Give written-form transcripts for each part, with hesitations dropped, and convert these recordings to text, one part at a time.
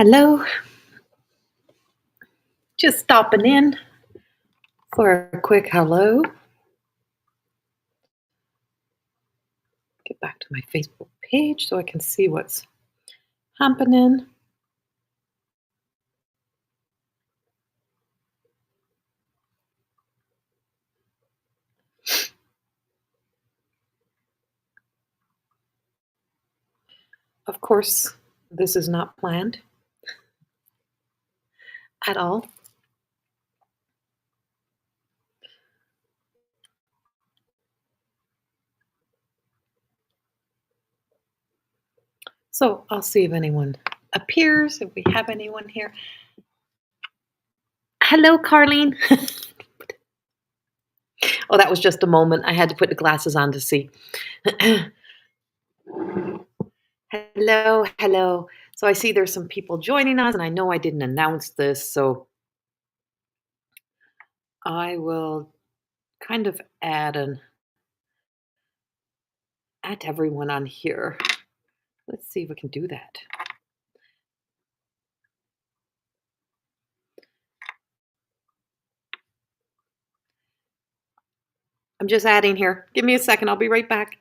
Hello, just stopping in for a quick hello. Get back to my Facebook page so I can see what's happening. Of course, this is not planned at all. So I'll see if anyone appears, if we have anyone here. Hello, Carlene. Oh, that was just a moment. I had to put the glasses on to see. Hello, hello. So I see there's some people joining us, and I know I didn't announce this, so I will kind of add everyone on here. Let's see if we can do that. I'm just adding here. Give me a second. I'll be right back.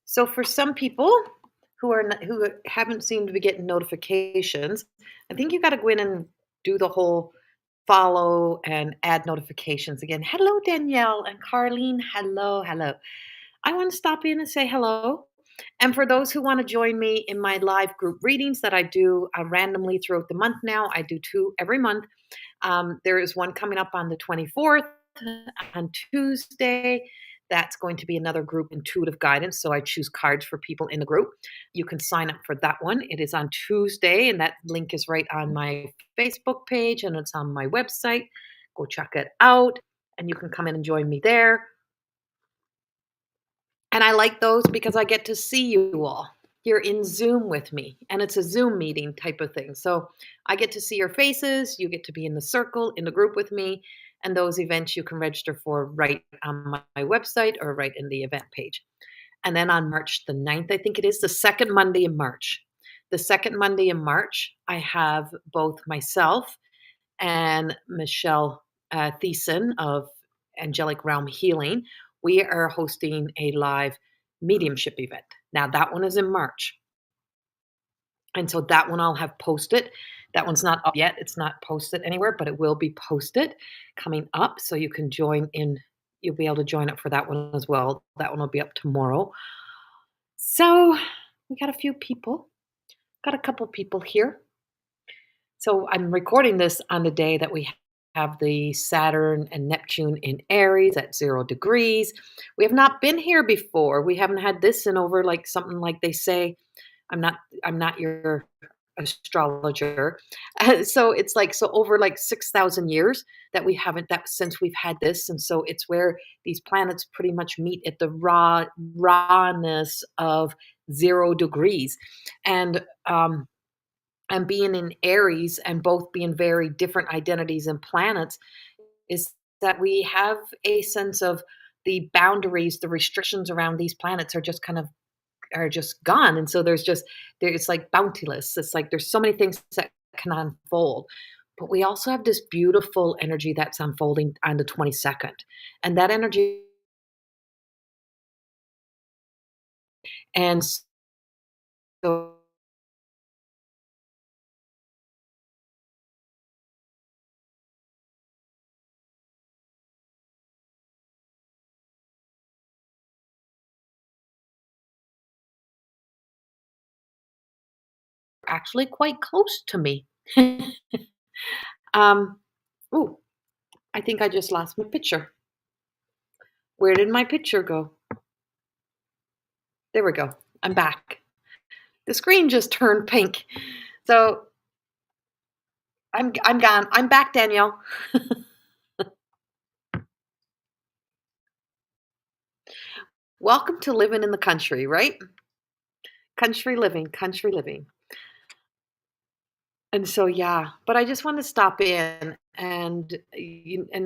So for some people who haven't seemed to be getting notifications, I think you got to go in and do the whole follow and add notifications again. Hello, Danielle and Carlene. Hello, hello. I want to stop in and say hello. And for those who want to join me in my live group readings that I do randomly throughout the month now, I do two every month. There is one coming up on the 24th on Tuesday. That's going to be another group intuitive guidance. So I choose cards for people in the group. You can sign up for that one. It is on Tuesday, and that link is right on my Facebook page and it's on my website. Go check it out, and you can come in and join me there. And I like those because I get to see you all. You're in Zoom with me, and it's a Zoom meeting type of thing. So I get to see your faces. You get to be in the circle, in the group with me. And those events you can register for right on my website or right in the event page. And then on March the 9th, I think it is, the second Monday in March. The second Monday in March, I have both myself and Michelle Thiessen of Angelic Realm Healing. We are hosting a live mediumship event. Now, that one is in March. And so that one I'll have posted. That one's not up yet. It's not posted anywhere, but it will be posted coming up. So you can join in. You'll be able to join up for that one as well. That one will be up tomorrow. So we got a few people. Got a couple people here. So I'm recording this on the day that we have the Saturn and Neptune in Aries at 0 degrees. We have not been here before. We haven't had this in over like something like they say. I'm not your astrologer. So it's like so over like 6,000 years that we haven't that since we've had this, and so it's where these planets pretty much meet at the rawness of 0 degrees, and being in Aries and both being very different identities and planets is that we have a sense of the boundaries, the restrictions around these planets are just gone. And so it's like bountiless. It's like there's so many things that can unfold. But we also have this beautiful energy that's unfolding on the 22nd. And that energy and so actually quite close to me. um oh, I think I just lost my picture. Where did my picture go? There we go. I'm back. The screen just turned pink. So I'm gone. I'm back, Danielle. Welcome to living in the country, right? Country living, country living. And so yeah, but I just want to stop in and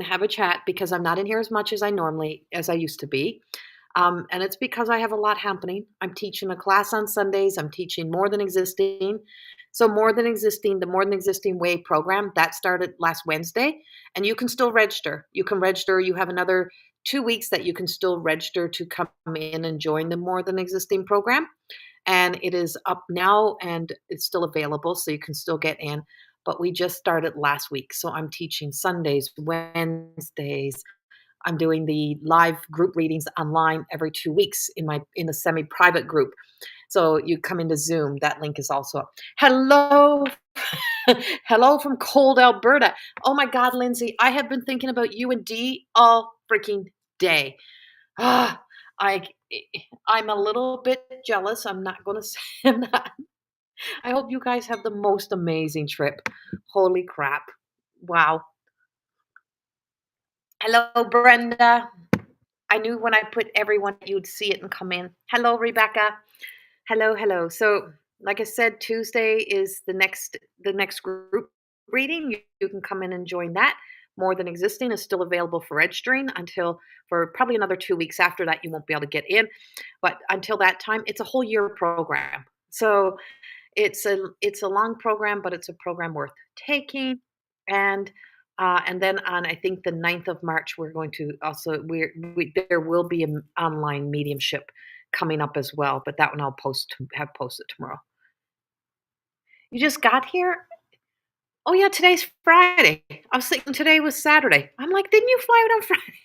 have a chat because I'm not in here as much as I used to be. And it's because I have a lot happening. I'm teaching a class on Sundays. I'm teaching More Than Existing. So the More Than Existing Way program that started last Wednesday, and you can still register. You can register. You have another 2 weeks that you can still register to come in and join the More Than Existing program. And it is up now and it's still available, so you can still get in. But we just started last week. So I'm teaching Sundays, Wednesdays. I'm doing the live group readings online every 2 weeks in the semi-private group. So you come into Zoom. That link is also up. Hello. Hello from cold Alberta. Oh my God, Lindsay, I have been thinking about you and Dee all freaking day. Ah, I I'm a little bit jealous. I'm not gonna say I'm not. I hope you guys have the most amazing trip. Holy crap. Wow. Hello, Brenda. I knew when I put everyone you'd see it and come in. Hello, Rebecca. Hello, hello. So, like I said, Tuesday is the next group reading. You can come in and join that. More Than Existing is still available for registering until for probably another 2 weeks after that. You won't be able to get in, but until that time, it's a whole year program. So it's a long program, but it's a program worth taking. And and then on I think the 9th of March, we're going to also there will be an online mediumship coming up as well, but that one I'll have posted tomorrow. You just got here? Oh yeah, today's Friday. I was thinking today was Saturday. I'm like, didn't you fly out on Friday?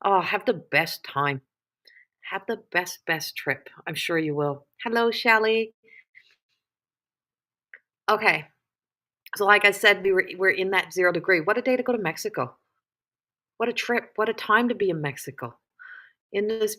Oh, have the best time. Have the best trip. I'm sure you will. Hello, Shelley. Okay. So like I said, we're in that 0 degree. What a day to go to Mexico. What a trip. What a time to be in Mexico. In this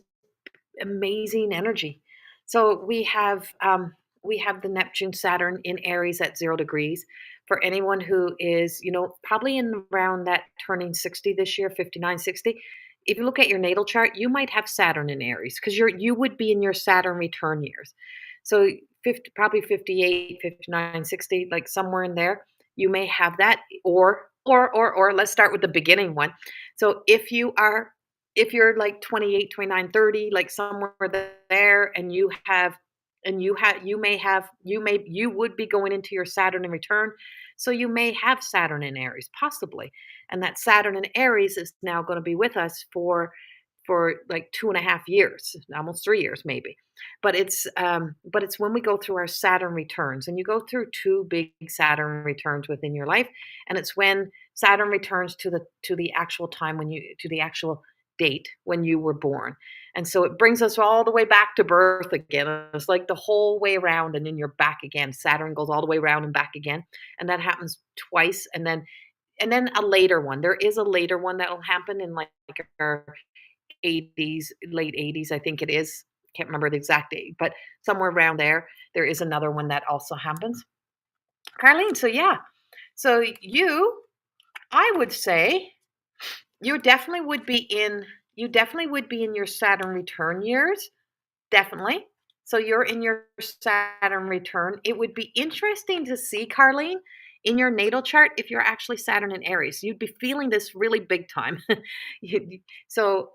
amazing energy. So we have the Neptune Saturn in Aries at 0 degrees. For anyone who is, probably in around that turning 60 this year, 59, 60. If you look at your natal chart, you might have Saturn in Aries because you would be in your Saturn return years. So 50, probably 58, 59, 60, like somewhere in there, you may have that, or let's start with the beginning one. So if you're like 28, 29, 30, like somewhere there, and you would be going into your Saturn in return. So you may have Saturn in Aries, possibly. And that Saturn in Aries is now going to be with us for like 2.5 years, almost 3 years maybe. But it's when we go through our Saturn returns, and you go through two big Saturn returns within your life, and it's when Saturn returns to the actual time to the actual date when you were born. And so it brings us all the way back to birth again. It's like the whole way around, and then you're back again. Saturn goes all the way around and back again. And that happens twice. And then a later one. There is a later one that will happen in like our 80s, late 80s, I think it is. Can't remember the exact date, but somewhere around there, there is another one that also happens. Carlene, so yeah. So I would say you definitely would be in your Saturn return years, definitely. So you're in your Saturn return. It would be interesting to see, Carlene, in your natal chart if you're actually Saturn in Aries. You'd be feeling this really big time. So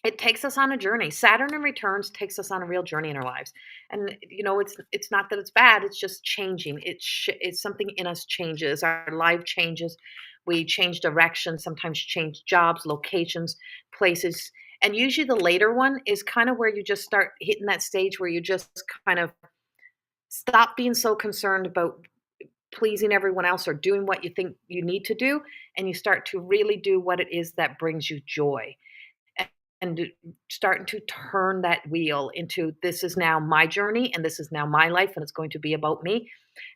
it takes us on a journey. Saturn in returns takes us on a real journey in our lives. And it's not that it's bad, it's just changing. It's something in us changes. Our life changes. We change direction, sometimes change jobs, locations, places. And usually the later one is kind of where you just start hitting that stage where you just kind of stop being so concerned about pleasing everyone else or doing what you think you need to do, and you start to really do what it is that brings you joy, and starting to turn that wheel into, this is now my journey and this is now my life and it's going to be about me,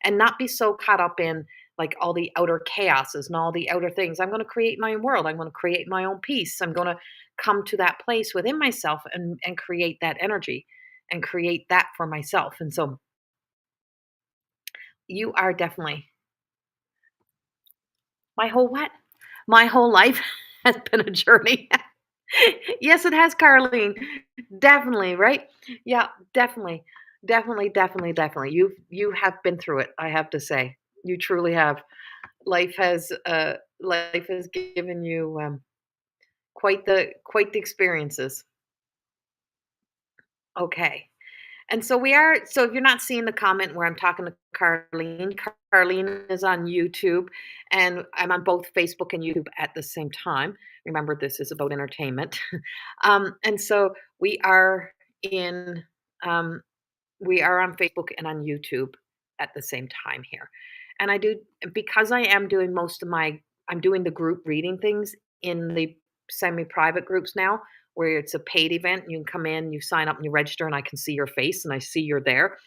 and not be so caught up in like all the outer chaoses and all the outer things. I'm going to create my own world. I'm going to create my own peace. I'm going to come to that place within myself and create that energy and create that for myself. And so you are definitely my whole what? My whole life has been a journey. Yes, it has, Carlene. Definitely, right? Yeah, definitely. Definitely, definitely, definitely. You have been through it, I have to say. You truly have. life has given you, quite the experiences. Okay. And so if you're not seeing the comment where I'm talking to Carlene, Carlene is on YouTube, and I'm on both Facebook and YouTube at the same time. Remember, this is about entertainment. And so in um, we are on Facebook and on YouTube at the same time here. And I do because I am doing most of my I'm doing the group reading things in the semi-private groups now where it's a paid event. You can come in, you sign up and you register and I can see your face and I see you're there.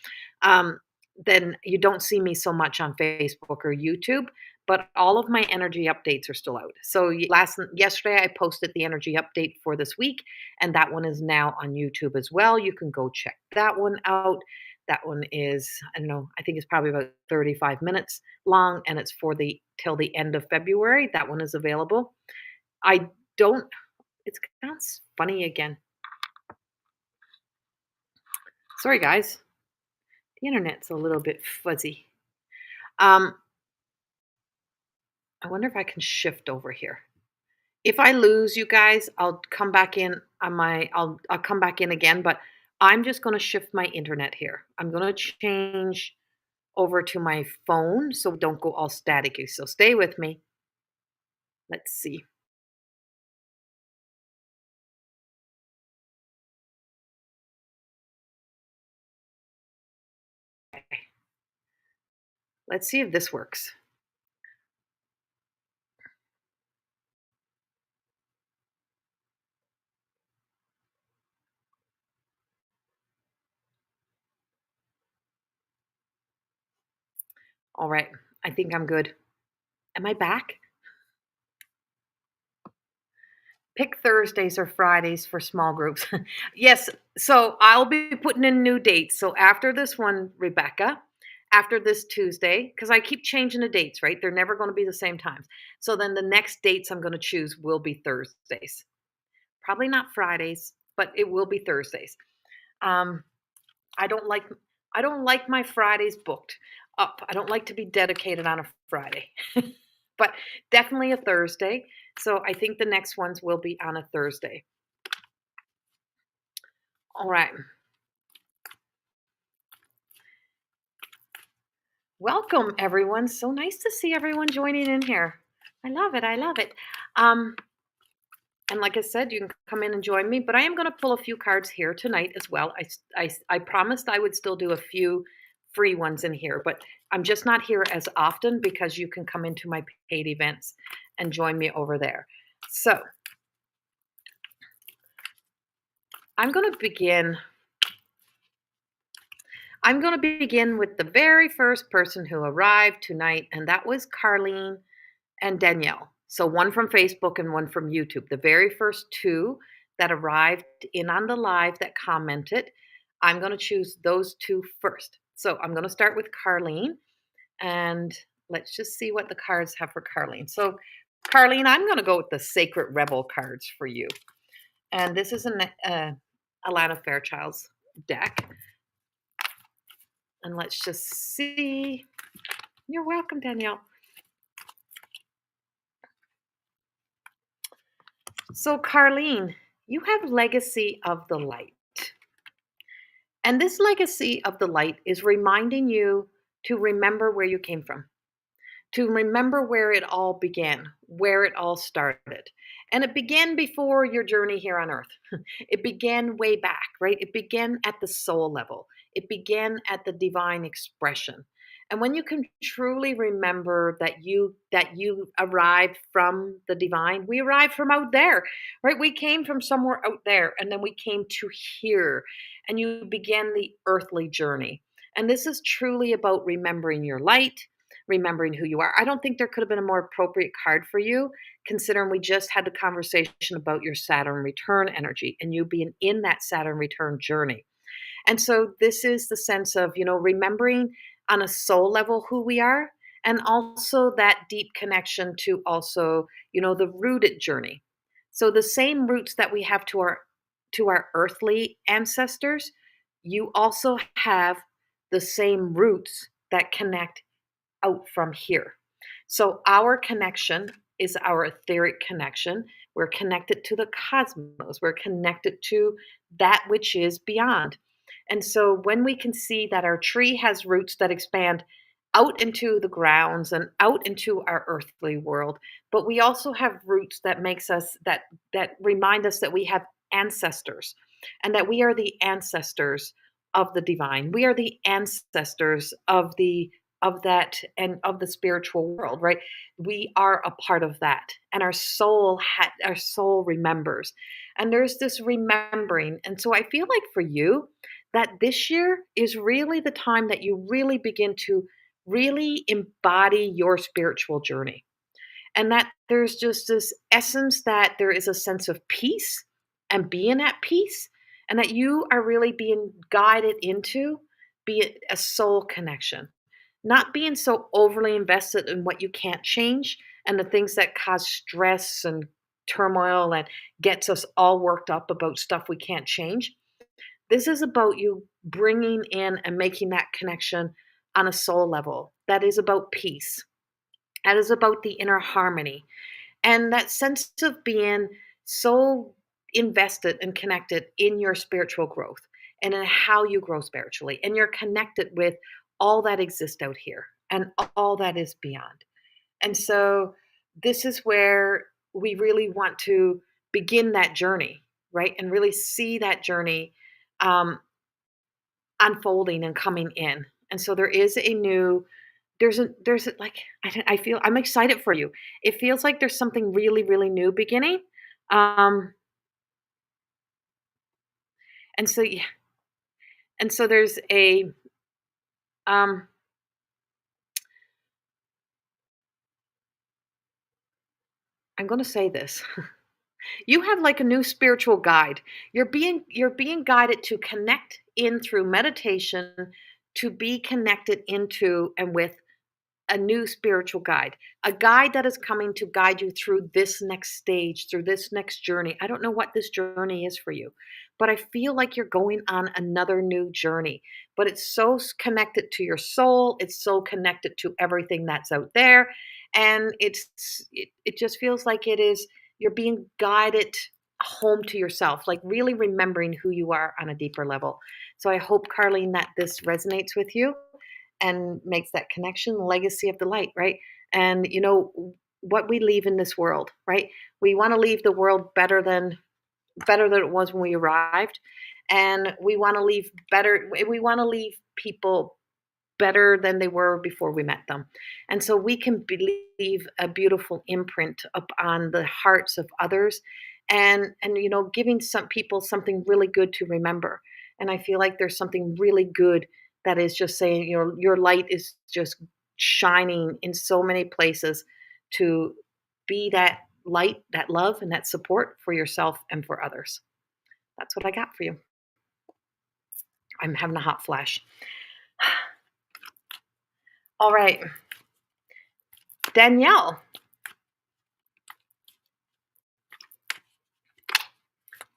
Um, then you don't see me so much on Facebook or YouTube, but all of my energy updates are still out. So yesterday I posted the energy update for this week and that one is now on YouTube as well. You can go check that one out. That one is, I don't know, I think it's probably about 35 minutes long and it's for the till the end of February. That one is available. I don't it's kind of funny again. Sorry guys. The internet's a little bit fuzzy. Um I wonder if I can shift over here. If I lose you guys, I'll come back in on my I'll come back in again, but I'm just going to shift my internet here. I'm going to change over to my phone so don't go all staticky. So stay with me. Let's see. Okay. Let's see if this works. All right. I think I'm good. Am I back? Pick Thursdays or Fridays for small groups. Yes, so I'll be putting in new dates. So after this one, Rebecca, after this Tuesday, because I keep changing the dates, right? They're never going to be the same times. So then the next dates I'm going to choose will be Thursdays. Probably not Fridays, but it will be Thursdays. Um, I don't like I don't like my Fridays booked up. I don't like to be dedicated on a Friday. But definitely a Thursday. So I think the next ones will be on a Thursday. All right. Welcome everyone. So nice to see everyone joining in here. I love it. I love it. Um and like I said, you can come in and join me, but I am going to pull a few cards here tonight as well. I promised I would still do a few free ones in here, but I'm just not here as often because you can come into my paid events and join me over there. So I'm going to begin. I'm going to begin with the very first person who arrived tonight, and that was Carlene and Danielle. So one from Facebook and one from YouTube. The very first two that arrived in on the live that commented, I'm going to choose those two first. So I'm going to start with Carlene, and let's just see what the cards have for Carlene. So Carlene, I'm going to go with the Sacred Rebel cards for you. And this is an Alana Fairchild's deck. And let's just see. You're welcome, Danielle. So, Carlene, you have Legacy of the Light. And this Legacy of the Light is reminding you to remember where you came from, to remember where it all began, where it all started. And it began before your journey here on earth. It began way back, right? It began at the soul level. It began at the divine expression. And when you can truly remember that you arrived from the divine, we arrived from out there, right? We came from somewhere out there and then we came to here and you began the earthly journey. And this is truly about remembering your light, remembering who you are. I don't think there could have been a more appropriate card for you, considering we just had the conversation about your Saturn return energy and you being in that Saturn return journey. And so this is the sense of, remembering on a soul level who we are and also that deep connection to also, the rooted journey. So the same roots that we have to our earthly ancestors, you also have the same roots that connect out from here. So our connection is our etheric connection. We're connected to the cosmos. We're connected to that which is beyond. And so when we can see that our tree has roots that expand out into the grounds and out into our earthly world, but we also have roots that makes us that remind us that we have ancestors and that we are the ancestors of the divine. We are the ancestors of that and of the spiritual world, right? We are a part of that, and our soul remembers, and there's this remembering. And so I feel like for you that this year is really the time that you really begin to really embody your spiritual journey, and that there's just this essence that there is a sense of peace and being at peace, and that you are really being guided into be it a soul connection, not being so overly invested in what you can't change and the things that cause stress and turmoil and gets us all worked up about stuff we can't change. This is about you bringing in and making that connection on a soul level. That is about peace. That is about the inner harmony and that sense of being so invested and connected in your spiritual growth and in how you grow spiritually. And you're connected with all that exists out here and all that is beyond. And so this is where we really want to begin that journey, right? And really see that journey um, unfolding and coming in. And so there is a new there's a like I feel I'm excited for you. It feels like there's something really really new beginning. Um and so yeah, and so there's a um I'm going to say this. You have like a new spiritual guide. You're being guided to connect in through meditation to be connected into and with a new spiritual guide, a guide that is coming to guide you through this next stage, through this next journey. I don't know what this journey is for you, but I feel like you're going on another new journey. But it's so connected to your soul, it's so connected to everything that's out there. And it just feels like it is you're being guided home to yourself, like really remembering who you are on a deeper level. So I hope, Carlene, that this resonates with you and makes that connection, legacy of the light, right? And what we leave in this world, right? We want to leave the world better than it was when we arrived, and we want to leave better. We want to leave people better than they were before we met them, and so we can leave a beautiful imprint upon the hearts of others, and giving some people something really good to remember. And I feel like there's something really good that is just saying your light is just shining in so many places to be that light, that love, and that support for yourself and for others. That's what I got for you. I'm having a hot flash. All right, Danielle,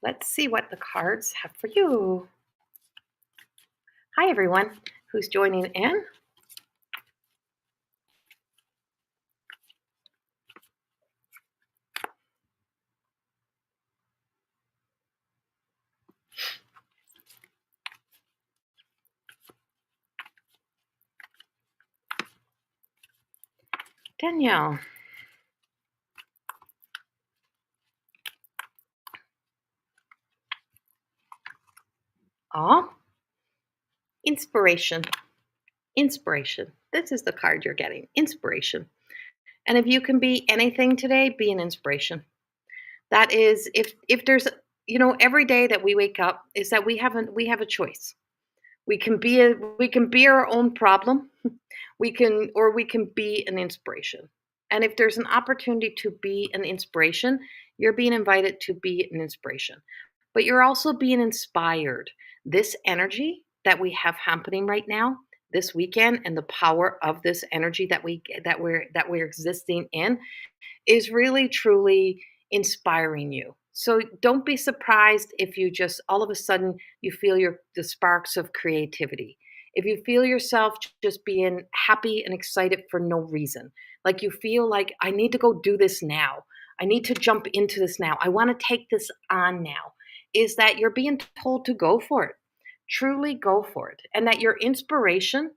let's see what the cards have for you. Hi, everyone who's joining in. Danielle. Aw, inspiration. Inspiration. This is the card you're getting. Inspiration. And if you can be anything today, be an inspiration. That is if there's every day that we wake up is that we have a choice. We can be our own problem. We can be an inspiration. And if there's an opportunity to be an inspiration, you're being invited to be an inspiration. But you're also being inspired. This energy that we have happening right now, this weekend, and the power of this energy that we're existing in is really truly inspiring you. So don't be surprised if you just all of a sudden you feel the sparks of creativity. if you feel yourself just being happy and excited for no reason, like you feel like, I need to go do this now. I need to jump into this now. I want to take this on now. Is that you're being told to go for it. Truly go for it. And that your inspiration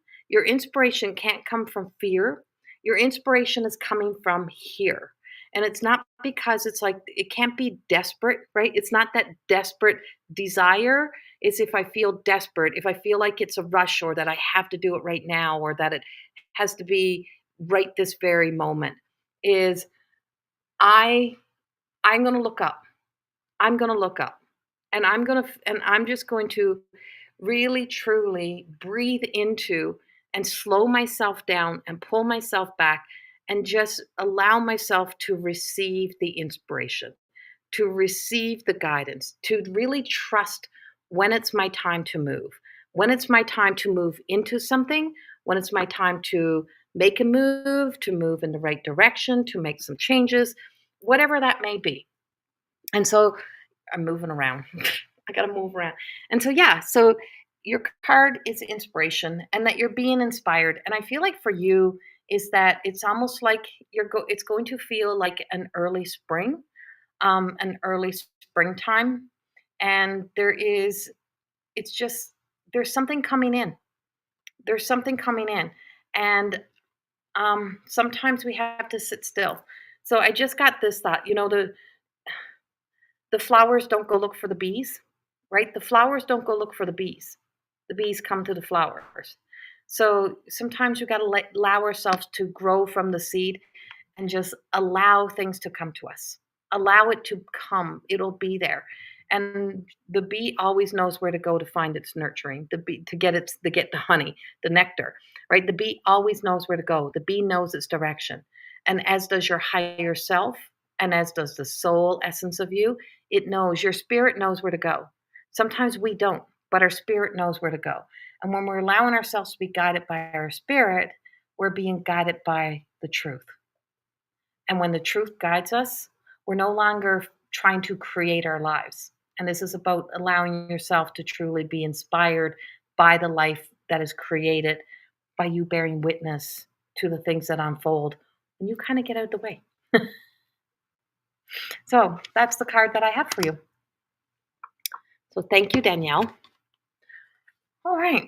can't come from fear. Your inspiration is coming from here. And it's not because it's like, it can't be desperate, right? It's not that desperate desire. It's if I feel desperate, if I feel like it's a rush or that I have to do it right now or that it has to be right this very moment, is I I'm going to look up. I'm going to look up. And I'm just going to really truly breathe into and slow myself down and pull myself back and just allow myself to receive the inspiration, to receive the guidance, to really trust when it's my time to move, when it's my time to move into something, when it's my time to make a move, to move in the right direction, to make some changes, whatever that may be. And so I'm moving around. I got to move around. And so, yeah, so your card is inspiration and that you're being inspired. And I feel like for you is that it's almost like it's going to feel like an early springtime. And it's just, there's something coming in. There's something coming in. And sometimes we have to sit still. So I just got this thought, the flowers don't go look for the bees, right? The flowers don't go look for the bees. The bees come to the flowers. So sometimes we got to allow ourselves to grow from the seed and just allow things to come to us. Allow it to come. It'll be there. And the bee always knows where to go to find its nurturing, the bee to get the honey, the nectar, right? The bee always knows where to go. The bee knows its direction. And as does your higher self, and as does the soul essence of you, it knows, your spirit knows where to go. Sometimes we don't, but our spirit knows where to go. And when we're allowing ourselves to be guided by our spirit, we're being guided by the truth. And when the truth guides us, we're no longer trying to create our lives. And this is about allowing yourself to truly be inspired by the life that is created by you bearing witness to the things that unfold when you kind of get out of the way. So that's the card that I have for you. So thank you, Danielle. All right.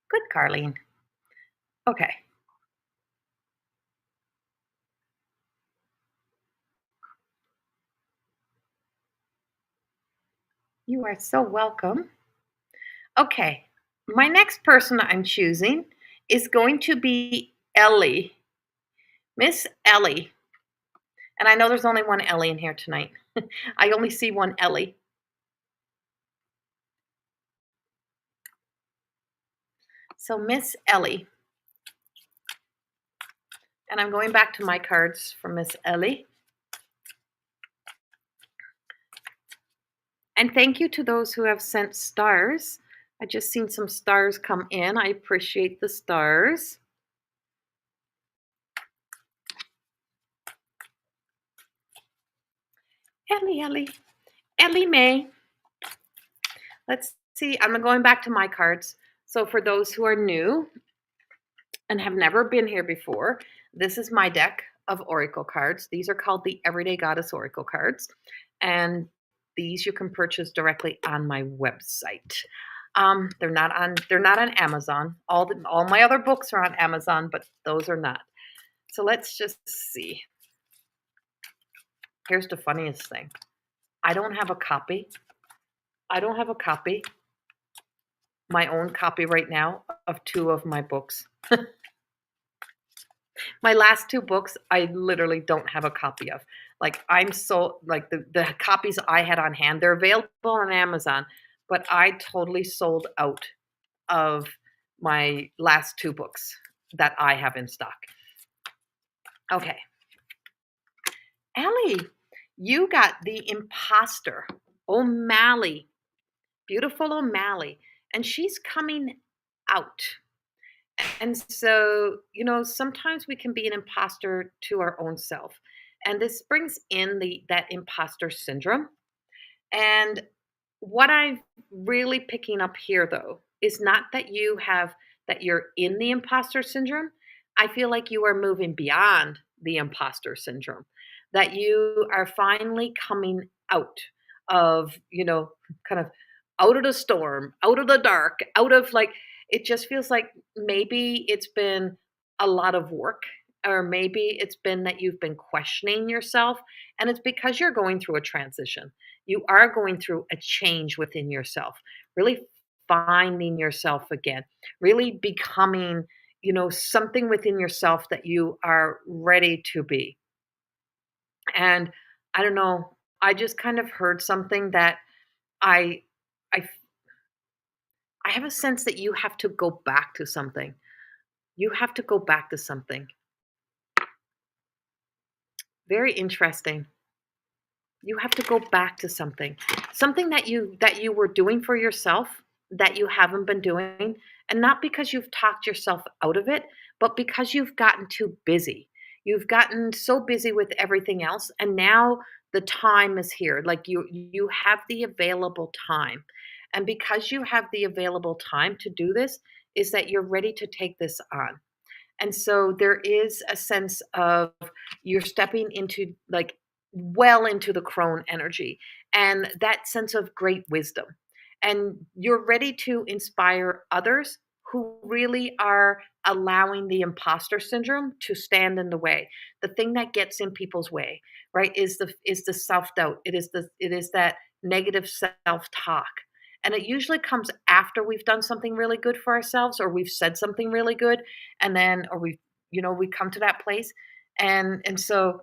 Good, Carlene. Okay. You are so welcome. Okay. My next person I'm choosing is going to be Ellie. Miss Ellie. And I know there's only one Ellie in here tonight. I only see one Ellie. So Miss Ellie. And I'm going back to my cards for Miss Ellie. And thank you to those who have sent stars. I just seen some stars come in. I appreciate the stars. Ellie Mae. Let's see. I'm going back to my cards. So for those who are new and have never been here before, this is my deck of oracle cards. These are called the Everyday Goddess Oracle cards. And these you can purchase directly on my website. They're not on Amazon. All my other books are on Amazon, but those are not. So let's just see. Here's the funniest thing. I don't have a copy. My own copy right now of 2 of my books. My last 2 books, I literally don't have a copy of. Like the copies I had on hand, they're available on Amazon, but I totally sold out of my last 2 books that I have in stock. Okay. Ellie, you got the imposter, O'Malley, beautiful O'Malley, and she's coming out. And so, sometimes we can be an imposter to our own self. And this brings in that imposter syndrome. And what I'm really picking up here, though, is not that you're in the imposter syndrome. I feel like you are moving beyond the imposter syndrome, that you are finally coming out of, kind of out of the storm, out of the dark, out of like, it just feels like maybe it's been a lot of work, or maybe it's been that you've been questioning yourself, and it's because you're going through a transition. You are going through a change within yourself, really finding yourself again, really becoming, something within yourself that you are ready to be. And I don't know, I just kind of heard something that I I I have a sense that you have to go back to something. You have to go back to something. Very interesting. You have to go back to something. Something that you were doing for yourself that you haven't been doing, and not because you've talked yourself out of it, but because you've gotten too busy. You've gotten so busy with everything else, and now the time is here. Like you have the available time. And because you have the available time to do this, is that you're ready to take this on. And so there is a sense of you're stepping into like well into the crone energy and that sense of great wisdom. And you're ready to inspire others who really are allowing the imposter syndrome to stand in the way. The thing that gets in people's way, right, is the self-doubt. It is that negative self-talk. And it usually comes after we've done something really good for ourselves, or we've said something really good, and then or we come to that place. And and so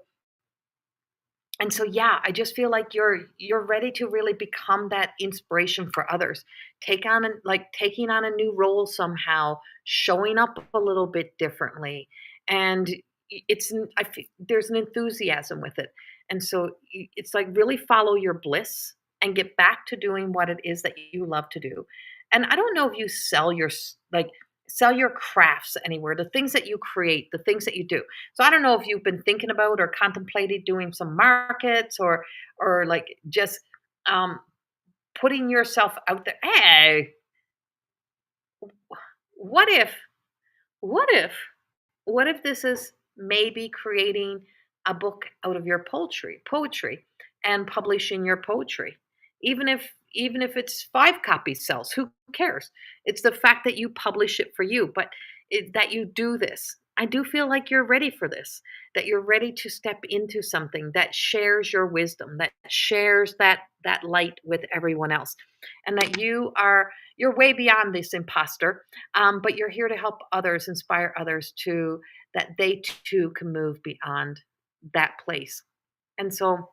and so yeah, I just feel like you're ready to really become that inspiration for others. Taking on a new role somehow, showing up a little bit differently. And there's an enthusiasm with it. And so it's like really follow your bliss and get back to doing what it is that you love to do. And I don't know if you sell your crafts anywhere, the things that you create, the things that you do. So I don't know if you've been thinking about or contemplated doing some markets, or like just um, putting yourself out there. Hey, what if, what if, what if this is maybe creating a book out of your poetry and publishing your poetry? Even if it's 5 copies sells, who cares? It's the fact that you publish it for you, but that you do this. I do feel like you're ready for this, that you're ready to step into something that shares your wisdom, that shares that light with everyone else, and that you're way beyond this imposter, but you're here to help others, inspire others to that they too can move beyond that place. And so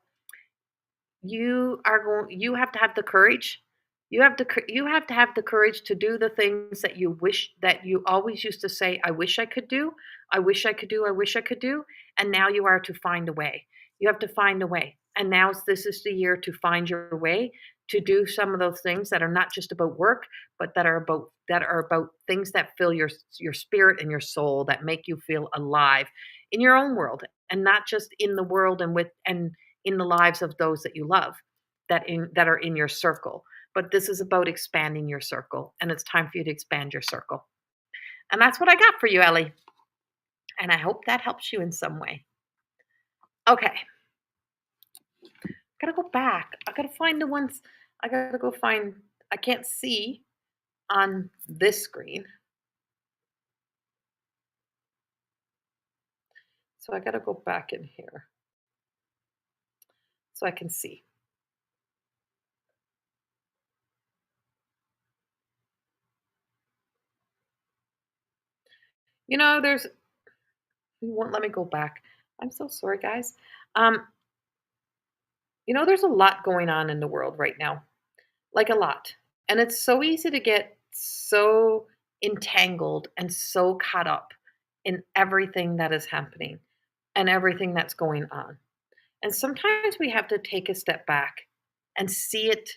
you have to have the courage. You have to have the courage to do the things that you wish, that you always used to say, I wish I could do. I wish I could do. I wish I could do. And now you are to find a way. You have to find a way. And now this is the year to find your way to do some of those things that are not just about work, but that are about things that fill your spirit and your soul, that make you feel alive in your own world, and not just in the world and in the lives of those that you love, that are in your circle. But this is about expanding your circle, and it's time for you to expand your circle. And that's what I got for you, Ellie. And I hope that helps you in some way. Okay, gotta go back. I gotta find the ones. I gotta go find. I can't see on this screen, so I gotta go back in here so I can see. There's. You won't let me go back. I'm so sorry, guys. Um, there's a lot going on in the world right now, like a lot. And it's so easy to get so entangled and so caught up in everything that is happening and everything that's going on. And sometimes we have to take a step back and see it,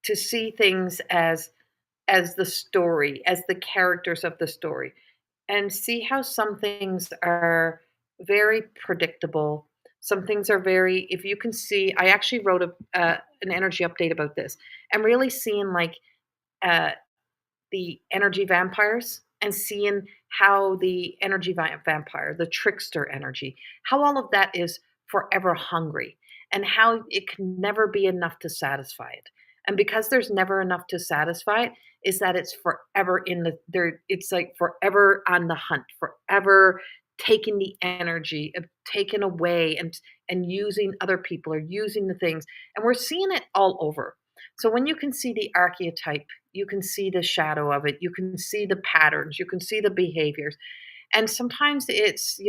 to see things as the story, as the characters of the story, and see how some things are very predictable, Some things are very if you can see I actually wrote an energy update about this. I'm really seeing, like, uh the energy vampires and seeing how the energy vampire, the trickster energy, how all of that is forever hungry and how it can never be enough to satisfy it. And because there's never enough to satisfy it, is that it's forever in the there it's like forever on the hunt, forever taking the energy, taken away and using other people or using the things. And we're seeing it all over. So when you can see the archetype, you can see the shadow of it, you can see the patterns, you can see the behaviors. And sometimes it's,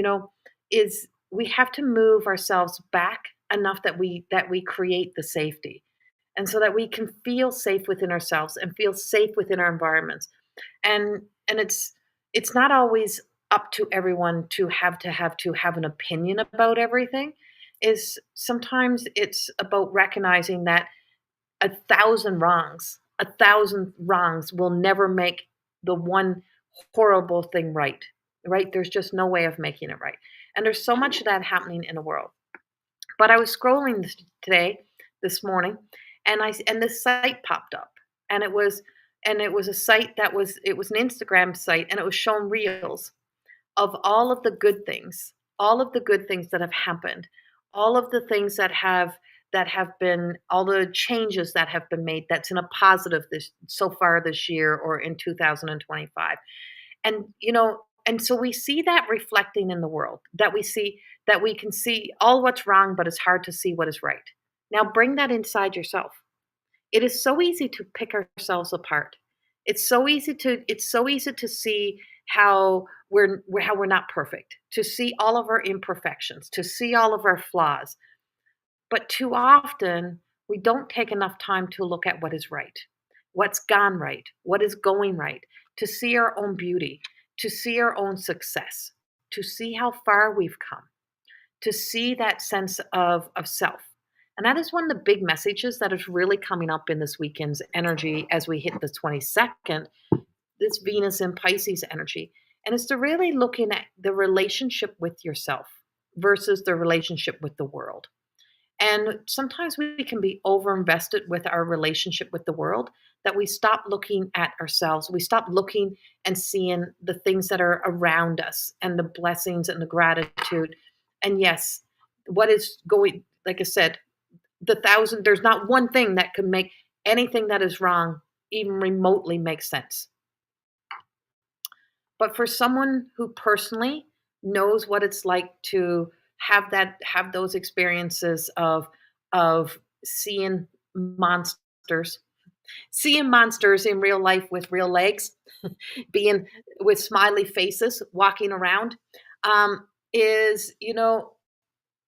is we have to move ourselves back enough that we create the safety. And so that we can feel safe within ourselves and feel safe within our environments. And it's not always up to everyone to have an opinion about everything. Is sometimes it's about recognizing that a thousand wrongs will never make the one horrible thing right. Right? There's just no way of making it right. And there's so much of that happening in the world. But I was scrolling this morning, and this site popped up, and it was a site it was an Instagram site, and it was showing reels of all of the good things that have happened, all of the things that have been all the changes that have been made that's in a positive this so far this year or in 2025. And so we see that reflecting in the world, that we can see all what's wrong, but it's hard to see what is right. Now bring that inside yourself. It is so easy to pick ourselves apart. It's so easy to see how we're not perfect, to see all of our imperfections, to see all of our flaws. But too often, we don't take enough time to look at what is right, what's gone right, what is going right, to see our own beauty, to see our own success, to see how far we've come, to see that sense of self. And that is one of the big messages that is really coming up in this weekend's energy as we hit the 22nd, this Venus in Pisces energy. And it's to really looking at the relationship with yourself versus the relationship with the world. And sometimes we can be overinvested with our relationship with the world that we stop looking at ourselves. We stop looking and seeing the things that are around us and the blessings and the gratitude. And yes, what is going, like I said, there's not one thing that could make anything that is wrong even remotely make sense. But for someone who personally knows what it's like to have those experiences of monsters seeing monsters in real life with real legs, being with smiley faces walking around, is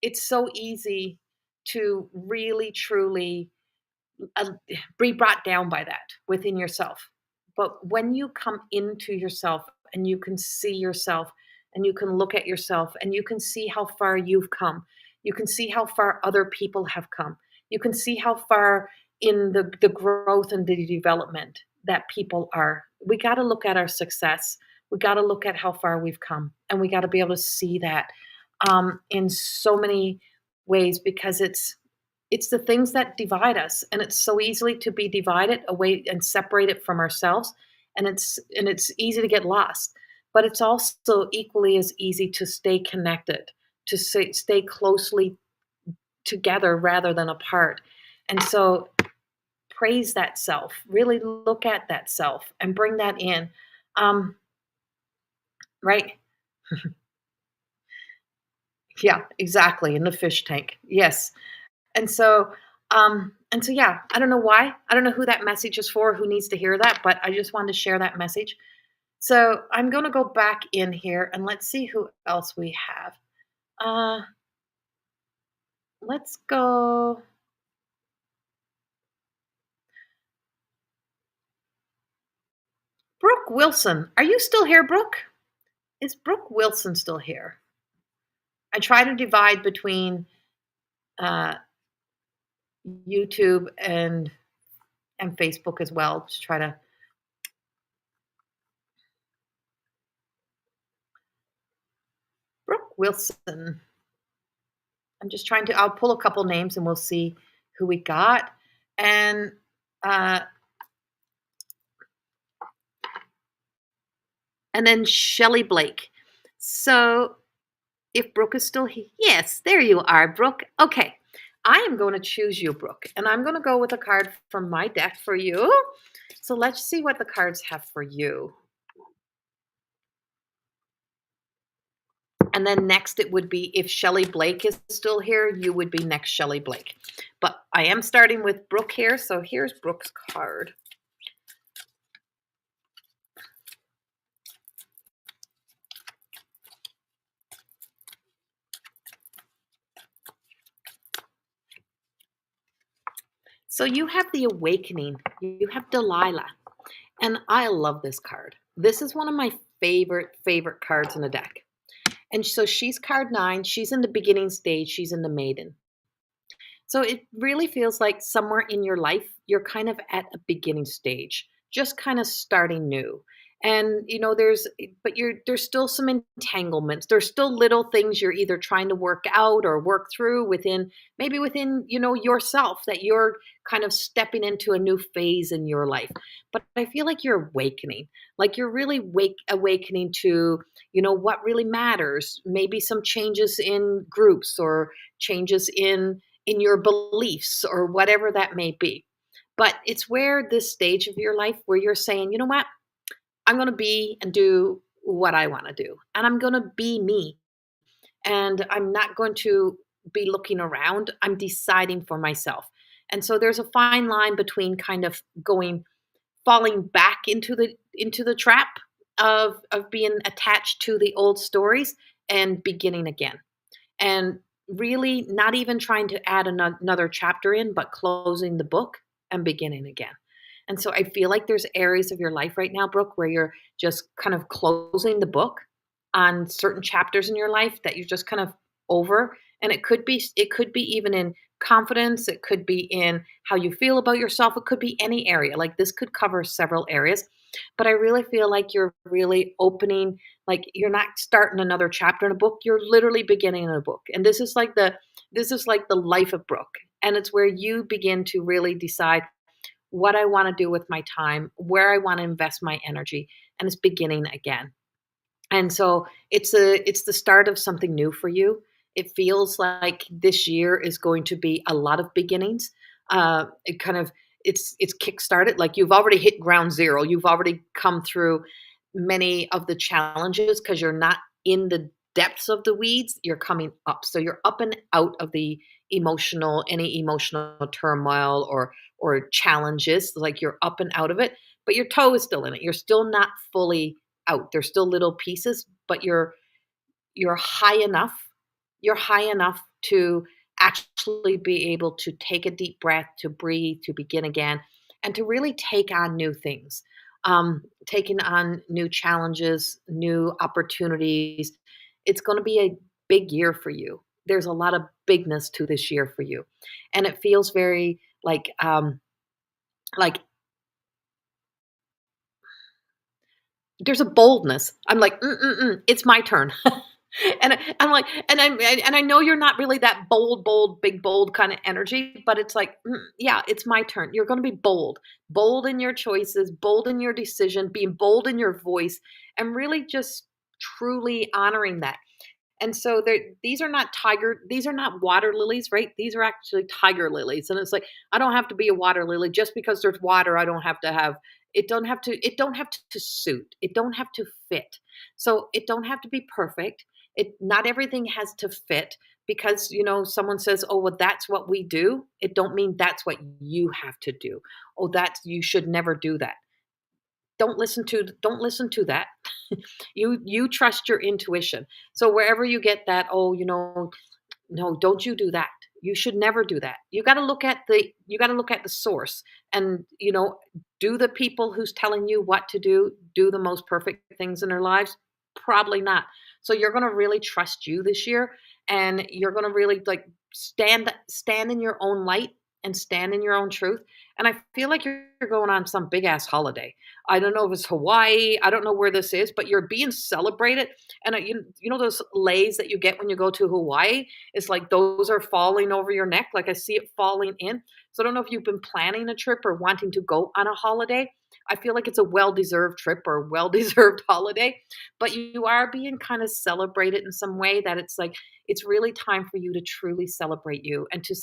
it's so easy to really truly uh, be brought down by that within yourself. But when you come into yourself and you can see yourself and you can look at yourself and you can see how far you've come, you can see how far other people have come, you can see how far in the growth and the development that people are. We got to look at our success. We got to look at how far we've come, and we got to be able to see that in so many ways because it's the things that divide us, and it's so easily to be divided away and separated from ourselves, and it's easy to get lost. But it's also equally as easy to stay connected, to stay closely together rather than apart. And so praise that self, really look at that self and bring that in. Um, right? Yeah, exactly. In the fish tank. Yes. And so yeah, I don't know why. I don't know who that message is for, who needs to hear that, but I just wanted to share that message. So I'm gonna go back in here and let's see who else we have. Uh let's go Brooke Wilson. Are you still here, Brooke? Is Brooke Wilson still here? I try to divide between uh YouTube and Facebook as well to try to Brooke Wilson. I'm just trying to I'll pull a couple names and we'll see who we got. And uh and then Shelley Blake. So if Brooke is still here, yes, there you are, Brooke. Okay. I am going to choose you, Brooke, and I'm going to go with a card from my deck for you. So let's see what the cards have for you. And then next it would be if Shelley Blake is still here, you would be next Shelley Blake. But I am starting with Brooke here, so here's Brooke's card. So you have the Awakening, you have Delilah, and I love this card. This is one of my favorite cards in the deck. And so she's card 9, she's in the beginning stage, she's in the Maiden. So it really feels like somewhere in your life, you're kind of at a beginning stage, just kind of starting new. And there's still some entanglements. There's still little things you're either trying to work out or work through within yourself, that you're kind of stepping into a new phase in your life. But I feel like you're awakening, like you're really awakening to, what really matters. Maybe some changes in groups or changes in your beliefs or whatever that may be. But it's where this stage of your life where you're saying, you know what? I'm going to be and do what I want to do. And I'm going to be me. And I'm not going to be looking around. I'm deciding for myself. And so there's a fine line between kind of falling back into the trap of being attached to the old stories and beginning again. And really not even trying to add another chapter in, but closing the book and beginning again. And so I feel like there's areas of your life right now, Brooke, where you're just kind of closing the book on certain chapters in your life that you're just kind of over. And it could be even in confidence, it could be in how you feel about yourself, it could be any area. Like this could cover several areas. But I really feel like you're really opening, like you're not starting another chapter in a book, you're literally beginning a book. And this is like the life of Brooke. And it's where you begin to really decide what I want to do with my time, where I want to invest my energy, and it's beginning again. And so it's the start of something new for you. It feels like this year is going to be a lot of beginnings. It kind of it's kickstarted, like you've already hit ground zero. You've already come through many of the challenges because you're not in the depths of the weeds. You're coming up, so you're up and out of the any emotional turmoil or challenges. Like you're up and out of it, but your toe is still in it. You're still not fully out. There's still little pieces, but you're high enough. You're high enough to actually be able to take a deep breath, to breathe, to begin again, and to really take on new things. Taking on new challenges, new opportunities. It's going to be a big year for you. There's a lot of bigness to this year for you, and it feels very like there's a boldness. I'm like, it's my turn. I'm like, and I know you're not really that bold, big, bold kind of energy, but it's like, yeah, it's my turn. You're going to be bold in your choices, bold in your decision, being bold in your voice, and really just truly honoring that. And so these are not water lilies, right? These are actually tiger lilies. And it's like, I don't have to be a water lily just because there's water. I don't have to have it don't have to suit. It don't have to fit. So it don't have to be perfect. It not everything has to fit because someone says, "Oh, well that's what we do." It don't mean that's what you have to do. Oh, that's you should never do that. Don't listen to that. You trust your intuition. So wherever you get that, oh, no, don't you do that. You should never do that. You got to look at the source and, do the people who's telling you what to do the most perfect things in their lives? Probably not. So you're going to really trust you this year, and you're going to really like stand in your own light and stand in your own truth. And I feel like you're going on some big ass holiday. I don't know if it's Hawaii. I don't know where this is, but you're being celebrated. And you know those lays that you get when you go to Hawaii? It's like those are falling over your neck. Like I see it falling in. So I don't know if you've been planning a trip or wanting to go on a holiday. I feel like it's a well-deserved trip or well-deserved holiday, but you are being kind of celebrated in some way that it's like it's really time for you to truly celebrate you and to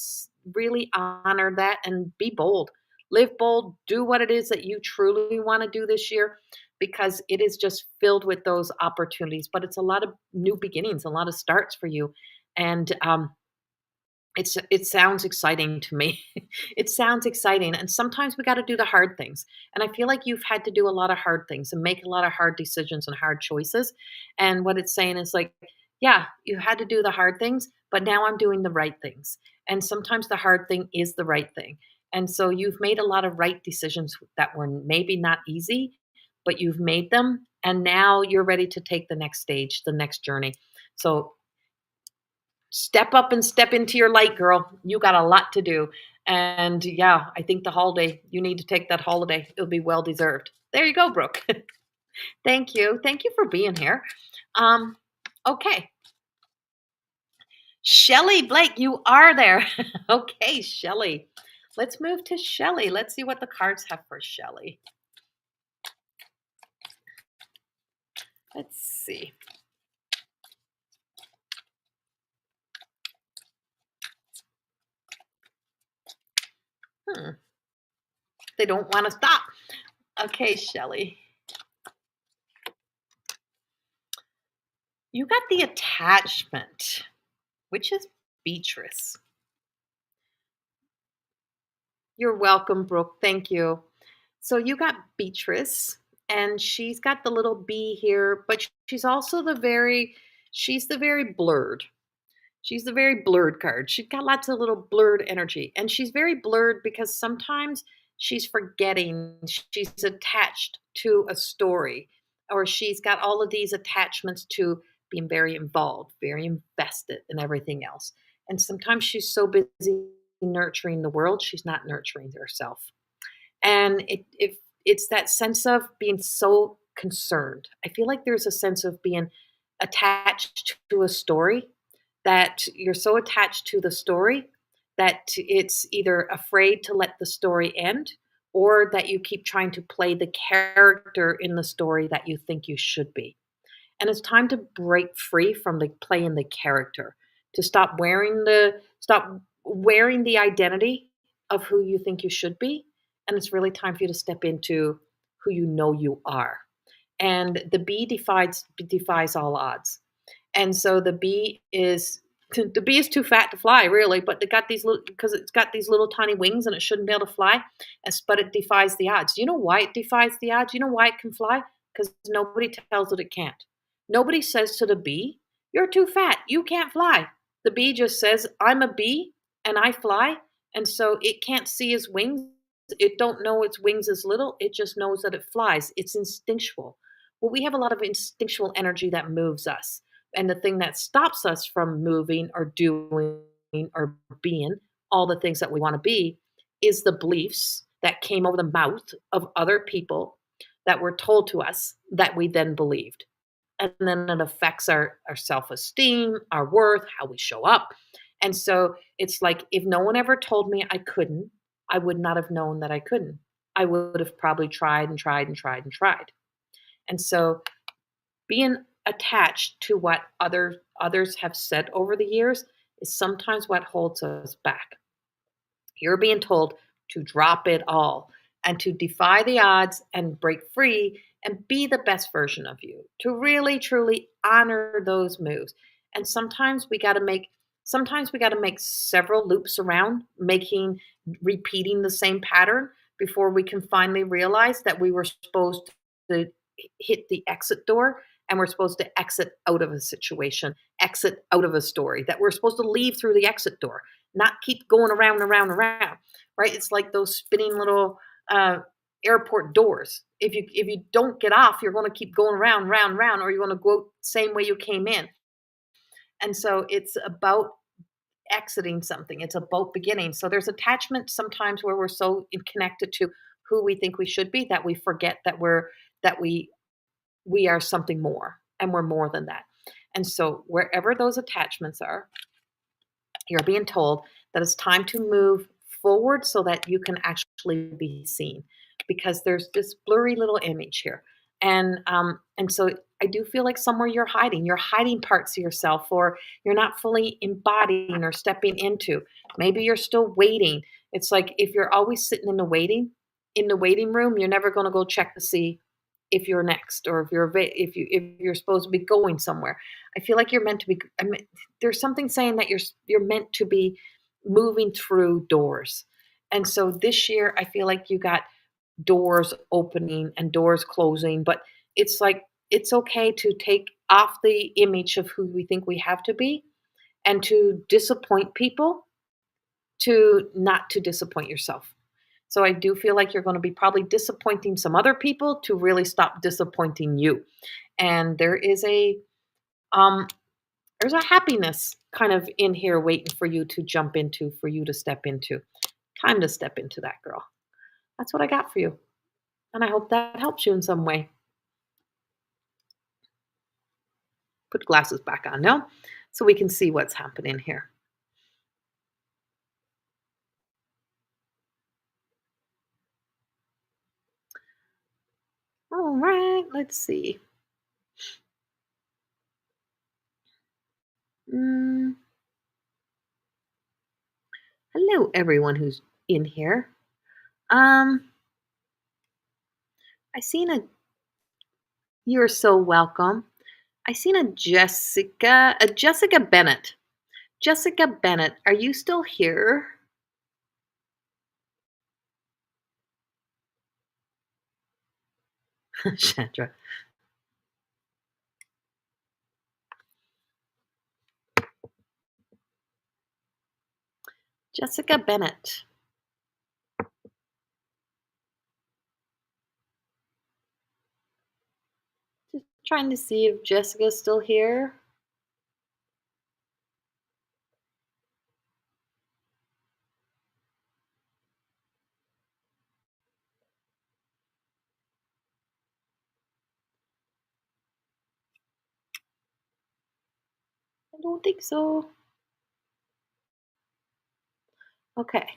really honor that and be bold. Live bold, do what it is that you truly want to do this year because it is just filled with those opportunities, but it's a lot of new beginnings, a lot of starts for you. And it sounds exciting to me. It sounds exciting, and sometimes we gotta do the hard things, and I feel like you've had to do a lot of hard things and make a lot of hard decisions and hard choices, and what it's saying is like, "Yeah, you had to do the hard things, but now I'm doing the right things." And sometimes the hard thing is the right thing, and so you've made a lot of right decisions that were maybe not easy, but you've made them, and now you're ready to take the next stage, the next journey. So step up and step into your light, girl. You got a lot to do. And yeah, I think the holiday, you need to take that holiday. It'll be well deserved. There you go, Brooke. Thank you. Thank you for being here. Um, okay. Shelly Blake, you are there. Okay, Shelly. Let's move to Shelly. Let's see what the cards have for Shelly. Let's see. Hmm. They don't want to stop. Okay, Shelly. You got the attachment, which is Beatrice. You're welcome, Brooke. Thank you. So you got Beatrice, and she's got the little B here, but she's also she's the very blurred. She's the very blurred card. She's got lots of little blurred energy. And she's very blurred because sometimes she's forgetting she's attached to a story, or she's got all of these attachments to being very involved, very invested in everything else. And sometimes she's so busy nurturing the world, she's not nurturing herself. And it's that sense of being so concerned. I feel like there's a sense of being attached to a story, that you're so attached to the story that it's either afraid to let the story end, or that you keep trying to play the character in the story that you think you should be. And it's time to break free from the playing the character, to stop wearing the identity of who you think you should be. And it's really time for you to step into who you know you are. And the bee defies all odds. And so the bee is too fat to fly, really, but it got these little because it's got these little tiny wings and it shouldn't be able to fly. But it defies the odds. You know why it defies the odds? You know why it can fly? Because nobody tells it it can't. Nobody says to the bee, "You're too fat. You can't fly." The bee just says, "I'm a bee and I fly." And so it can't see its wings. It don't know its wings is little. It just knows that it flies. It's instinctual. Well, we have a lot of instinctual energy that moves us. And the thing that stops us from moving or doing or being all the things that we want to be is the beliefs that came over the mouth of other people that were told to us that we then believed. And then it affects our self-esteem, our worth, how we show up. And so it's like if no one ever told me I couldn't, I would not have known that I couldn't. I would have probably tried and tried and tried and tried. And so being attached to what others have said over the years is sometimes what holds us back. You're being told to drop it all and to defy the odds and break free and be the best version of you, to really truly honor those moves. And sometimes we got to make several loops around, repeating the same pattern before we can finally realize that we were supposed to hit the exit door, and we're supposed to exit out of a situation, exit out of a story, that we're supposed to leave through the exit door, not keep going around and around and around, right? It's like those spinning little airport doors. If you don't get off, you're going to keep going around, round, round, or you're going to go same way you came in. And so it's about exiting something. It's about beginning. So there's attachment sometimes where we're so connected to who we think we should be that we forget that we are something more and we're more than that. And so wherever those attachments are, you're being told that it's time to move forward so that you can actually be seen because there's this blurry little image here. And so I do feel like somewhere you're hiding parts of yourself or you're not fully embodying or stepping into. Maybe you're still waiting. It's like if you're always sitting in the waiting room, you're never going to go check to see if you're next or if you're supposed to be going somewhere. I feel like you're meant to be. There's something saying that you're meant to be moving through doors. And so this year, I feel like you got doors opening and doors closing, but it's like it's okay to take off the image of who we think we have to be and to disappoint people to not to disappoint yourself. So I do feel like you're going to be probably disappointing some other people to really stop disappointing you. And um there's a happiness kind of in here waiting for you to jump into, for you to step into. Time to step into that, girl. That's what I got for you. And I hope that helps you in some way. Put glasses back on now so we can see what's happening here. All right, let's see. Mm, hello, everyone who's in here. Um, I seen a. You're so welcome. I seen a Jessica Bennett. Jessica Bennett, are you still here? Chandra. Jessica Bennett. Just trying to see if Jessica's still here. I don't think so. Okay.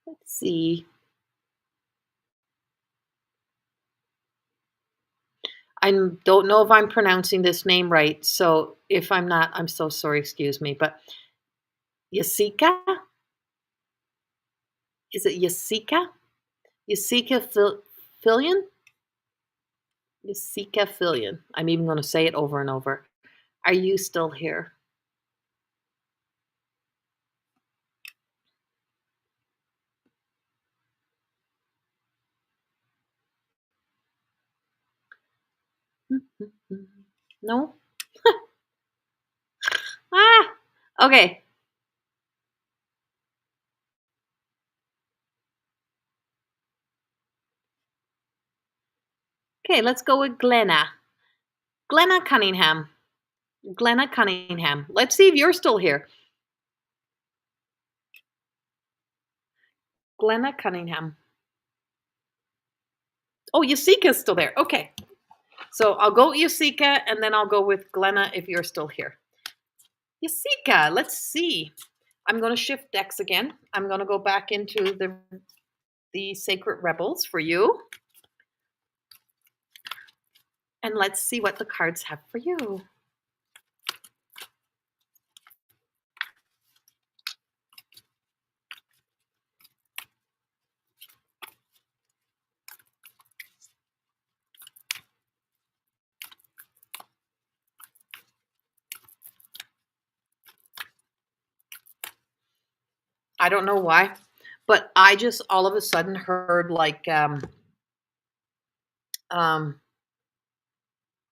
Let's see. I don't know if I'm pronouncing this name right, so if I'm not, I'm so sorry, excuse me. But Yasika? Is it Yasika? Yasika Fillion? Yasika Fillion. I'm even going to say it over and over. Are you still here? No? Ah! Okay. Okay, let's go with Glenna. Glenna Cunningham. Glenna Cunningham. Let's see if you're still here. Glenna Cunningham. Oh, Yasika's still there. Okay. So I'll go Yasika and then I'll go with Glenna if you're still here. Yasika, let's see. I'm going to shift decks again. I'm going to go back into the Sacred Rebels for you. And let's see what the cards have for you. I don't know why, but I just all of a sudden heard like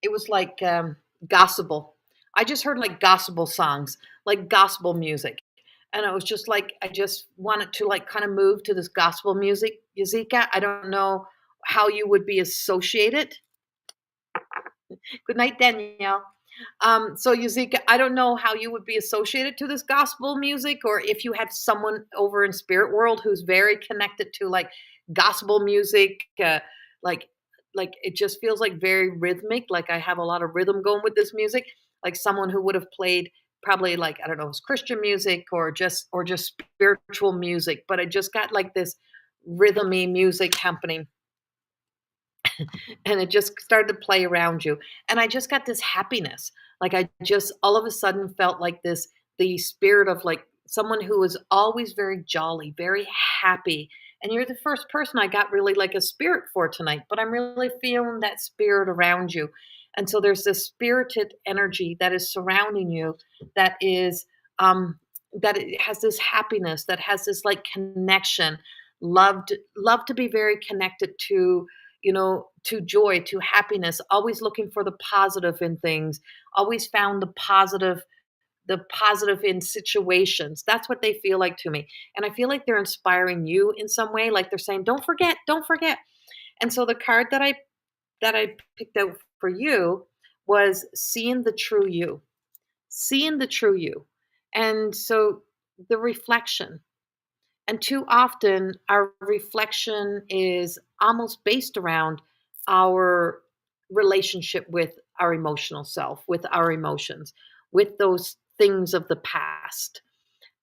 it was like gospel. I just heard like gospel songs, like gospel music. And it was just like I just wanted to like kind of move to this gospel music, Yazika. I don't know how you would be associated Good night, Danielle. So Yuzika, I don't know how you would be associated to this gospel music, or if you had someone over in spirit world who's very connected to like gospel music, like like it just feels like very rhythmic. Like I have a lot of rhythm going with this music. Like someone who would have played probably like I don't know, it was Christian music or just spiritual music, but I just got like this rhythmy music happening and it just started to play around you. And I just got this happiness. Like I just all of a sudden felt like this the spirit of like someone who was always very jolly, very happy. And you're the first person I got really like a spirit for tonight, but I'm really feeling that spirit around you. And so there's this spirited energy that is surrounding you that is that it has this happiness, that has this like connection, love to be very connected to to joy, to happiness, always looking for the positive in things, always found the positive in situations. That's what they feel like to me. And I feel like they're inspiring you in some way, like they're saying, "Don't forget, don't forget." And so the card that I picked out for you was seeing the true you. Seeing the true you. And so the reflection and too often, our reflection is almost based around our relationship with our emotional self, with our emotions, with those things of the past.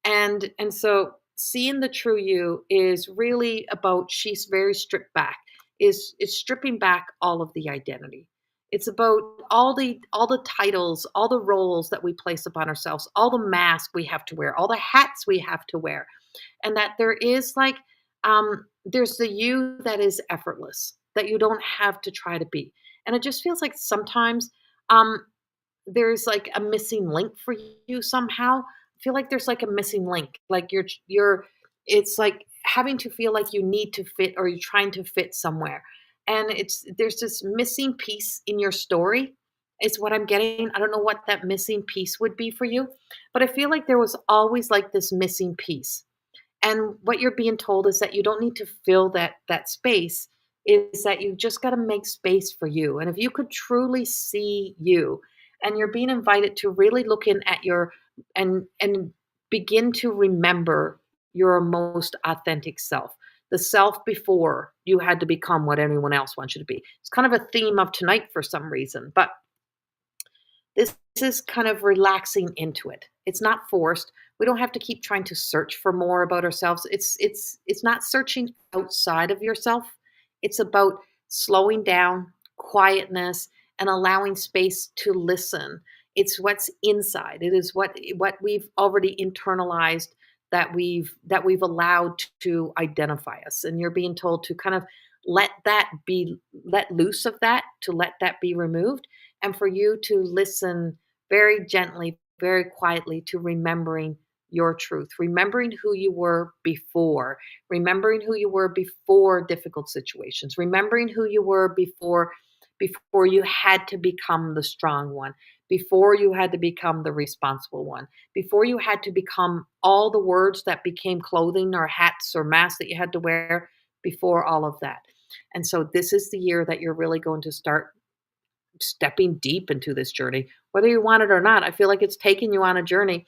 And so seeing the true you is really about she's very stripped back, is stripping back all of the identity. It's about all the titles, all the roles that we place upon ourselves, all the masks we have to wear, all the hats we have to wear and that there is like there's the you that is effortless that you don't have to try to be and it just feels like sometimes um there's like a missing link for you somehow. I feel like there's like a missing link like you're it's like having to feel like you need to fit or you're trying to fit somewhere and it's there's this missing piece in your story is what I'm getting. I don't know what that missing piece would be for you, but I feel like there was always like this missing piece and what you're being told is that you don't need to fill that space, is that you just got to make space for you. And if you could truly see you and you're being invited to really look in at your and begin to remember your most authentic self. The self before you had to become what anyone else wants you to be. It's kind of a theme of tonight for some reason, but this is kind of relaxing into it. It's not forced. We don't have to keep trying to search for more about ourselves. It's not searching outside of yourself. It's about slowing down, quietness, and allowing space to listen. It's what's inside. It is what we've already internalized that we've allowed to identify us. And you're being told to kind of let that be let loose of that, to let that be removed and for you to listen very gently, very quietly to remembering your truth, remembering who you were before, remembering who you were before difficult situations, remembering who you were before you had to become the strong one, before you had to become the responsible one, before you had to become all the words that became clothing or hats or masks that you had to wear before all of that. And so this is the year that you're really going to start stepping deep into this journey, whether you want it or not. I feel like it's taking you on a journey,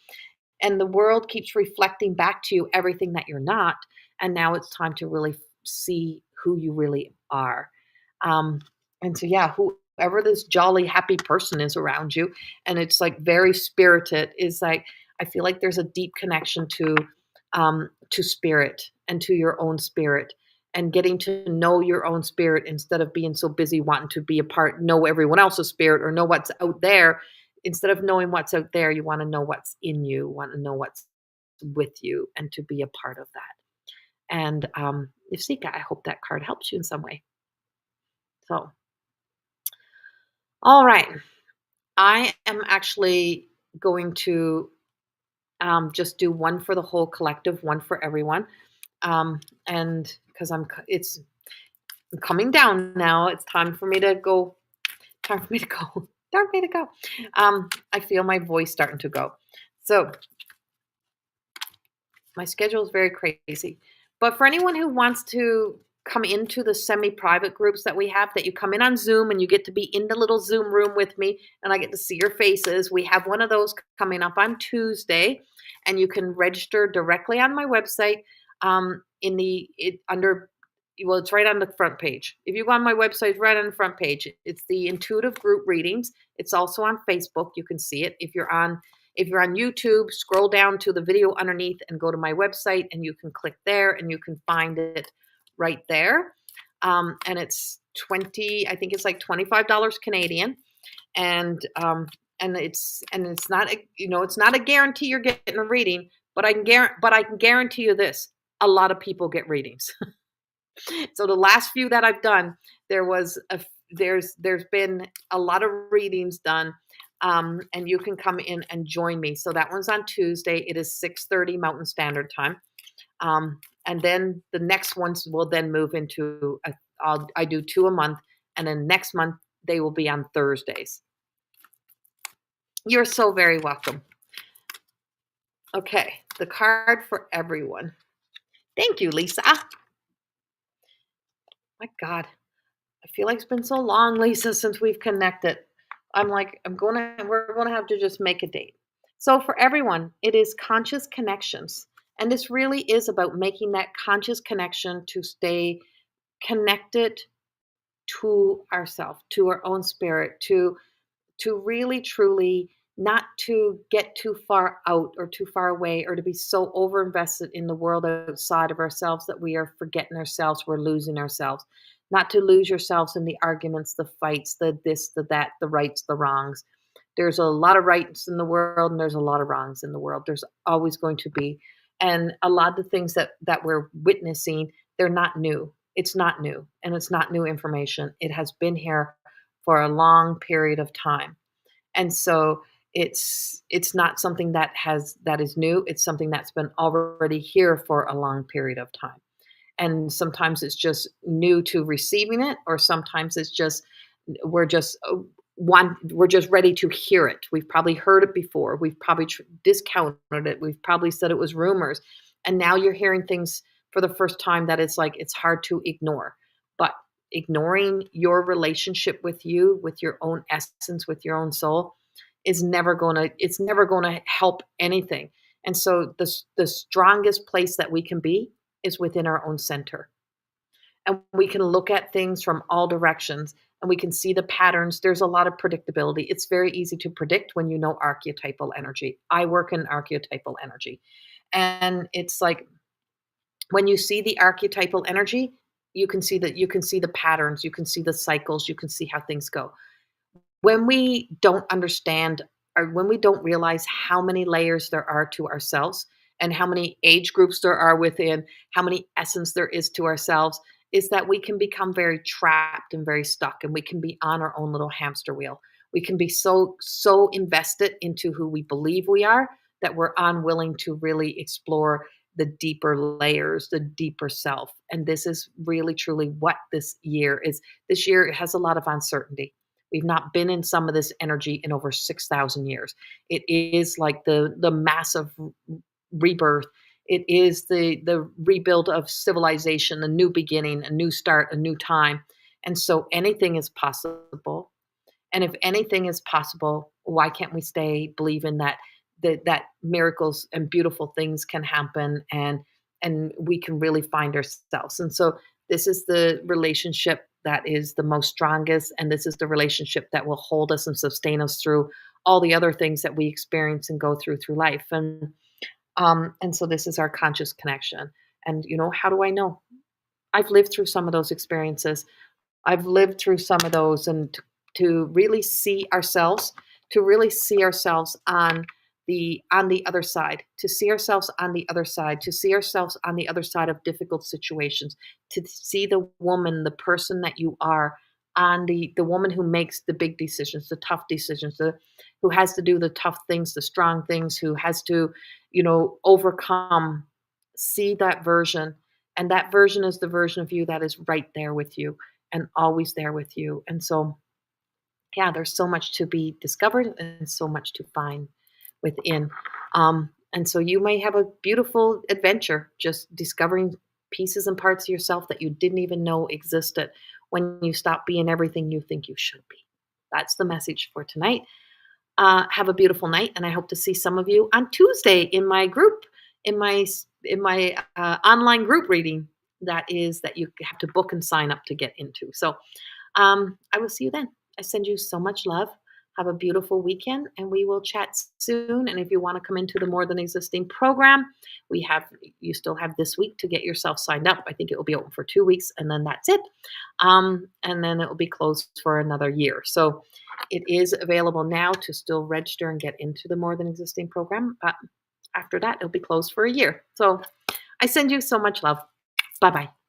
and the world keeps reflecting back to you everything that you're not. And now it's time to really see who you really are. Um, and so, yeah, whoever this jolly, happy person is around you, and it's like very spirited, is like, I feel like there's a deep connection to spirit and to your own spirit and getting to know your own spirit instead of being so busy wanting to be a part, know everyone else's spirit or know what's out there. Instead of knowing what's out there, you want to know what's in you, want to know what's with you, and to be a part of that. And if Sika, I hope that card helps you in some way. So, all right. I am actually going to just do one for the whole collective, one for everyone. And because it's coming down now. It's time for me to go. Time for me to go. Time for me to go. I feel my voice starting to go. So my schedule is very crazy. But for anyone who wants to come into the semi-private groups that we have, that you come in on Zoom and you get to be in the little Zoom room with me and I get to see your faces. We have one of those coming up on Tuesday, and you can register directly on my website, under, well, it's right on the front page. If you go on my website, it's right on the front page. It's the Intuitive Group Readings. It's also on Facebook. You can see it. If you're on YouTube, scroll down to the video underneath and go to my website, and you can click there and you can find it right there. And it's I think it's like $25 Canadian. And it's not it's not a guarantee you're getting a reading, but I can guarantee you this: a lot of people get readings. So the last few that I've done, there's been a lot of readings done, and you can come in and join me. So that one's on Tuesday. It is 6:30 Mountain Standard Time, and then the next ones will then move into I do 2 a month, and then next month they will be on Thursdays. You're so very welcome. Okay, the card for everyone. Thank you, Lisa. My God. I feel like it's been so long, Lisa, since we've connected. We're gonna have to just make a date. So for everyone, it is conscious connections. And this really is about making that conscious connection to stay connected to ourselves, to our own spirit, to really truly not to get too far out or too far away, or to be so overinvested in the world outside of ourselves that we are forgetting ourselves, we're losing ourselves. Not to lose yourselves in the arguments, the fights, the this, the that, the rights, the wrongs. There's a lot of rights in the world, and there's a lot of wrongs in the world. There's always going to be. And a lot of the things that we're witnessing, they're not new. It's not new, and it's not new information. It has been here for a long period of time. And so it's not something that is new. It's something that's been already here for a long period of time. And sometimes it's just new to receiving it, or sometimes it's just we're just we're just ready to hear it. We've probably heard it before. We've probably discounted it. We've probably said it was rumors, and now you're hearing things for the first time that it's hard to ignore. But ignoring your relationship with you, with your own essence, with your own soul, is never gonna help anything. And so the strongest place that we can be is within our own center. And we can look at things from all directions, and we can see the patterns. There's a lot of predictability. It's very easy to predict when you know archetypal energy. I work in archetypal energy. And it's like when you see the archetypal energy, you can see the patterns, you can see the cycles, you can see how things go. When we don't understand, or when we don't realize how many layers there are to ourselves, and how many age groups there are within, how many essence there is to ourselves, is that we can become very trapped and very stuck, and we can be on our own little hamster wheel. We can be so invested into who we believe we are that we're unwilling to really explore the deeper layers, the deeper self. And this is really truly what this year is. This year has a lot of uncertainty. We've not been in some of this energy in over 6,000 years. It is like the massive rebirth. It is the rebuild of civilization, a new beginning, a new start, a new time. And so anything is possible. And if anything is possible, why can't we stay believing that miracles and beautiful things can happen, and we can really find ourselves? And so this is the relationship that is the most strongest, and this is the relationship that will hold us and sustain us through all the other things that we experience and go through life. And so this is our conscious connection. And how do I know? I've lived through some of those experiences. I've lived through some of those, and to really see ourselves, on the other side, to see ourselves on the other side, to see ourselves on the other side of difficult situations, to see the woman, the person that you are, on the woman who makes the big decisions, the tough decisions, who has to do the tough things, the strong things, who has to, overcome. See that version, and that version is the version of you that is right there with you and always there with you. And so, yeah, there's so much to be discovered and so much to find within. And so you may have a beautiful adventure just discovering pieces and parts of yourself that you didn't even know existed when you stop being everything you think you should be. That's the message for tonight. Have a beautiful night, and I hope to see some of you on Tuesday in my group, in my online group reading. That you have to book and sign up to get into. So I will see you then. I send you so much love. Have a beautiful weekend, and we will chat soon. And if you want to come into the More Than Existing program, you still have this week to get yourself signed up. I think it will be open for 2 weeks, and then that's it. And then it will be closed for another year. So it is available now to still register and get into the More Than Existing program. But after that, it'll be closed for a year. So I send you so much love. Bye bye.